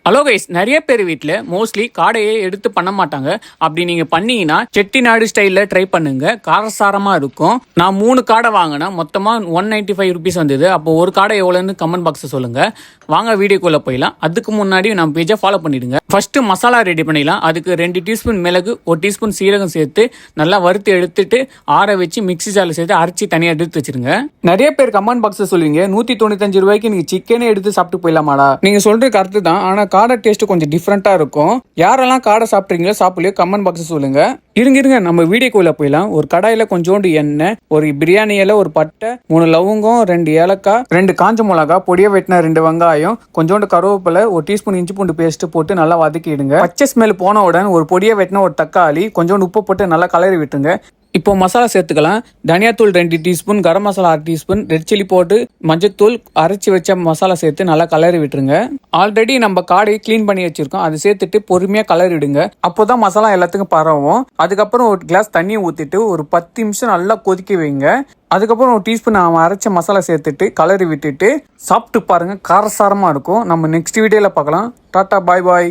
Hello guys, நிறைய பேர் வீட்டில் மோஸ்ட்லி காடையே எடுத்து பண்ண மாட்டாங்க. அப்படி நீங்கள் பண்ணீங்கன்னா செட்டிநாடு ஸ்டைலில் ட்ரை பண்ணுங்க, காரசாரமாக இருக்கும். நான் 3 காடை வாங்கினேன், மொத்தமாக 195 ருபீஸ் வந்தது. அப்போ ஒரு காடை எவ்வளோன்னு கமெண்ட் பாக்ஸில் சொல்லுங்கள். வாங்க வீடியோக்குள்ளே போயிடலாம். அதுக்கு முன்னாடி நம்ம பேஜை ஃபாலோ பண்ணிடுங்க. ஃபர்ஸ்ட் மசாலா ரெடி பண்ணிடலாம். அதுக்கு 2 டீஸ்பூன் மிளகு, 1 டீஸ்பூன் சீரகம் சேர்த்து நல்லா வறுத்து எடுத்துட்டு ஆற வச்சு மிக்ஸி ஜாரில் சேர்த்து அரைச்சி தனியாக எடுத்து வச்சிருங்க. நிறைய பேர் கமெண்ட் பாக்ஸில் சொல்லுவீங்க 195 ரூபாய்க்கு நீங்கள் சிக்கனே எடுத்து சாப்பிட்டு போயிடலாமாடா. நீங்கள் சொல்கிறது கரெக்டு தான், ஆனால் காடை டேஸ்ட் கொஞ்சம் டிஃப்ரெண்டா இருக்கும். யாரெல்லாம் காடை சாப்பிட்றீங்களோ சாப்பிடலையோ கமெண்ட் பாக்ஸ் சொல்லுங்க. இருங்க நம்ம வீடியோக்குள்ள போயிடலாம். ஒரு கடாயில கொஞ்சோண்டு எண்ணெய், ஒரு பிரியாணி இலை, ஒரு பட்டை, 3 லவங்கம், 2 ஏலக்காய், 2 காஞ்ச மிளகா, பொடியை வெட்டின 2 வெங்காயம், கொஞ்சோண்டு கருவேப்பிலை, 1 டீஸ்பூன் இஞ்சி பூண்டு பேஸ்ட் போட்டு நல்லா வதக்கிடுங்க. பச்சை ஸ்மெல் போன உடனே ஒரு பொடியை வெட்டின ஒரு தக்காளி, கொஞ்சோண்டு உப்பு போட்டு நல்லா கலரி விட்டுங்க. இப்போ மசாலா சேர்த்துக்கலாம். தனியாத்தூள் 2 teaspoon, garam masala 1/2 teaspoon, red chilli போட்டு மஞ்சத்தூள், அரைச்சி வச்ச மசாலா சேர்த்து நல்லா கலரி விட்டுருங்க. ஆல்ரெடி நம்ம காடையை க்ளீன் பண்ணி வச்சிருக்கோம், அது சேர்த்துட்டு பொறுமையாக கலரிடுங்க. அப்போதான் மசாலா எல்லாத்துக்கும் பரவும். அதுக்கப்புறம் ஒரு கிளாஸ் தண்ணி ஊற்றிட்டு ஒரு 10 நிமிஷம் நல்லா கொதிக்க வைங்க. அதுக்கப்புறம் 1 டீஸ்பூன் அரைச்ச மசாலா சேர்த்துட்டு கலரி விட்டுட்டு சாப்பிட்டு பாருங்க, காரசாரமாக இருக்கும். நம்ம நெக்ஸ்ட் வீடியோவில் பார்க்கலாம். டாட்டா, பாய் பாய்.